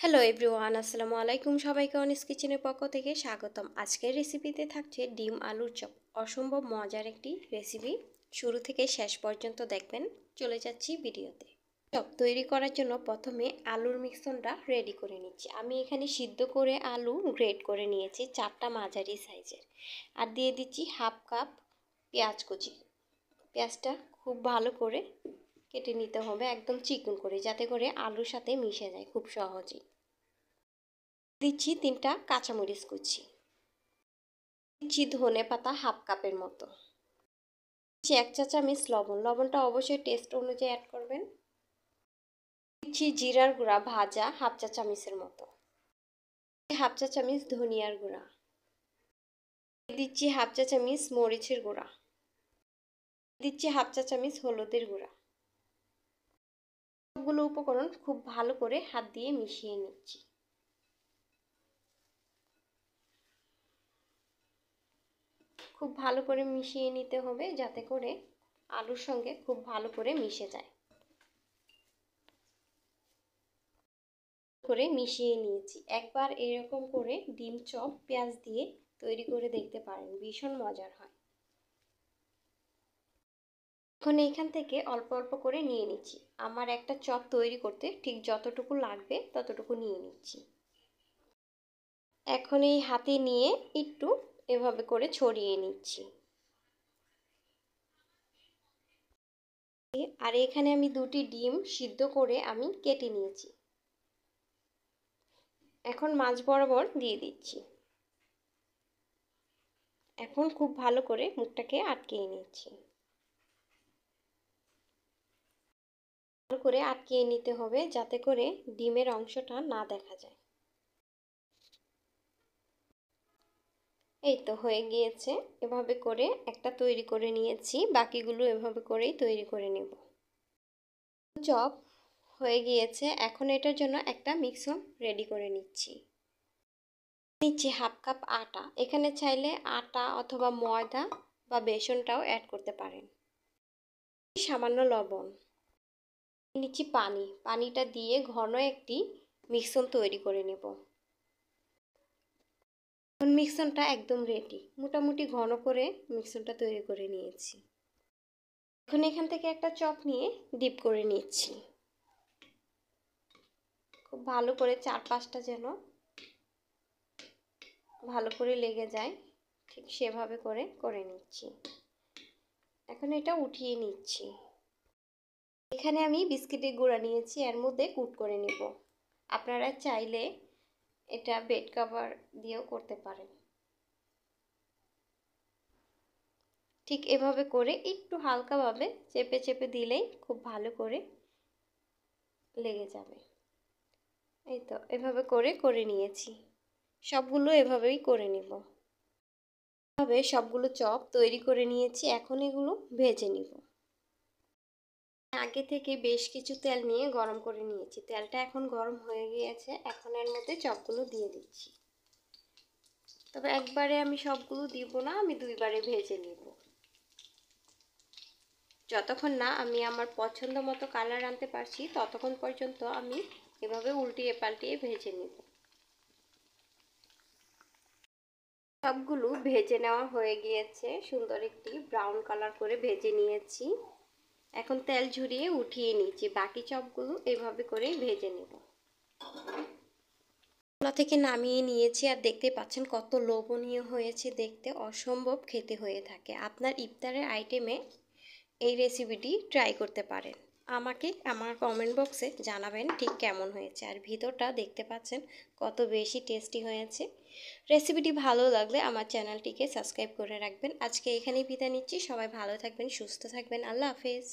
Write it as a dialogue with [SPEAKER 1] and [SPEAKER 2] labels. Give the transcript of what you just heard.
[SPEAKER 1] Hello everyone, আসসালামু আলাইকুম। সবাইকে অনিস কিচেনের পক্ষ থেকে স্বাগতম। আজকের রেসিপিতে থাকছে ডিম আলুর চপ। অসম্ভব মজার একটি রেসিপি, শুরু থেকে শেষ পর্যন্ত দেখবেন। চলে যাচ্ছি ভিডিওতে। চপ তৈরি করার জন্য প্রথমে আলুর মিশ্রণটা রেডি করে নিচ্ছি। আমি এখানে সিদ্ধ করে আলু গ্রেট করে নিয়েছি 4টা মাঝারি সাইজের, আর দিয়ে দিচ্ছি হাফ কাপ পেঁয়াজ কুচি। পেঁয়াজটা খুব ভালো করে কেটে নিতে হবে, একদম চিকন করে, যাতে করে আলুর সাথে মিশে যায় খুব সহজেই। দিচ্ছি 3টা কাঁচামরিচ কুচি, দিচ্ছি ধনে পাতা হাফ কাপের মতো, দিচ্ছি 1 চা চামচ লবণ। লবণটা অবশ্যই টেস্ট অনুযায়ী অ্যাড করবেন। দিচ্ছি জিরার গুঁড়া ভাজা হাফ চা চামচের মতো, হাফ চা চামচ ধনিয়ার গুঁড়া, দিচ্ছি হাফ চা চামচ মরিচের গুঁড়া, দিচ্ছি হাফ চা চামচ হলুদের গুঁড়া। সবগুলো উপকরণ খুব ভালো করে হাত দিয়ে মিশিয়ে নিচ্ছি। খুব ভালো করে মিশিয়ে নিতে হবে, যাতে করে আলুর সঙ্গে খুব ভালো করে মিশে যায়। করে মিশিয়ে নিয়েছি। একবার এরকম করে ডিম চপ পেঁয়াজ দিয়ে তৈরি করে দেখতে পারেন, ভীষণ মজার হয়। এখন এইখান থেকে অল্প অল্প করে নিয়ে নিচ্ছি। আমার একটা চপ তৈরি করতে ঠিক যতটুকু লাগবে ততটুকু নিয়ে নিচ্ছি। এখন এই হাতে নিয়ে একটু এভাবে করে ছড়িয়ে নিচ্ছি। আর এখানে আমি 2টি ডিম সিদ্ধ করে আমি কেটে নিয়েছি। এখন মাঝ বরাবর দিয়ে দিচ্ছি। এখন খুব ভালো করে মুখটাকে আটকিয়ে নিচ্ছি। ভালো করে আটকিয়ে নিতে হবে, যাতে করে ডিমের অংশটা না দেখা যায়। এই তো হয়ে গিয়েছে। এভাবে করে একটা তৈরি করে নিয়েছি, বাকিগুলো এভাবে করেই তৈরি করে নেব। চপ হয়ে গিয়েছে। এখন এটার জন্য একটা মিক্সচার রেডি করে নিচ্ছি। নিচ্ছি হাফ কাপ আটা। এখানে চাইলে আটা অথবা ময়দা বা বেসনটাও অ্যাড করতে পারেন। সামান্য লবণ, নিচ্ছি পানি। পানিটা দিয়ে ঘন একটি মিশ্রণ তৈরি করে নেব। এখন মিশ্রণটা একদম রেডি। মোটামুটি ঘন করে মিশ্রণটা তৈরি করে নিয়েছি। এখন এখান থেকে একটা চপ নিয়ে ডিপ করে নিচ্ছি। খুব ভালো করে 4-5টা যেন ভালো করে লেগে যায়, ঠিক সেভাবে করে নিচ্ছি। এখন এটা উঠিয়ে নিচ্ছি। এখানে আমি বিস্কিটের গুঁড়া নিয়েছি, এর মধ্যে কুট করে নিব। আপনারা চাইলে এটা বেড কভার দিয়েও করতে পারেন। ঠিক এভাবে করে একটু হালকাভাবে চেপে চেপে দিলেই খুব ভালো করে লেগে যাবে। এই তো এভাবে করে নিয়েছি। সবগুলো এভাবেই করে নিব। এভাবে সবগুলো চপ তৈরি করে নিয়েছি। এখন এগুলো ভেজে নিব। আগে থেকে বেশ কিছু তেল নিয়ে গরম করে নিয়েছি। তেলটা এখন গরম হয়ে গিয়েছে। এখন এর মধ্যে চপগুলো দিয়ে দিচ্ছি। তবে একবারে আমি সবগুলো দিব না, আমি 2বারে ভেজে নিব। যতক্ষণ না আমি আমার পছন্দ মতো কালার আনতে পারছি, ততক্ষণ পর্যন্ত আমি এভাবে উল্টিয়ে পাল্টিয়ে ভেজে নিব। সবগুলো ভেজে নেওয়া হয়ে গিয়েছে। সুন্দর একটি ব্রাউন কালার করে ভেজে নিয়েছি। এখন তেল ঝরিয়ে উঠিয়ে নিচ্ছি। বাকি চপগুলো এভাবে করেই ভেজে নেব। চুলা থেকে নামিয়ে নিয়েছি, আর দেখতে পাচ্ছেন কত লোভনীয় হয়েছে দেখতে। অসম্ভব খেতে হয়ে থাকে। আপনার ইফতারের আইটেমে এই রেসিপিটি ট্রাই করতে পারেন। আমাকে আমার কমেন্ট বক্সে জানাবেন ঠিক কেমন হয়েছে। আর ভিতরটা দেখতে পাচ্ছেন কত বেশি টেস্টি হয়েছে। রেসিপিটি ভালো লাগলে আমার চ্যানেলটিকে সাবস্ক্রাইব করে রাখবেন। আজকে এখানেই বিদায় নিচ্ছি। সবাই ভালো থাকবেন, সুস্থ থাকবেন। আল্লাহ হাফেজ।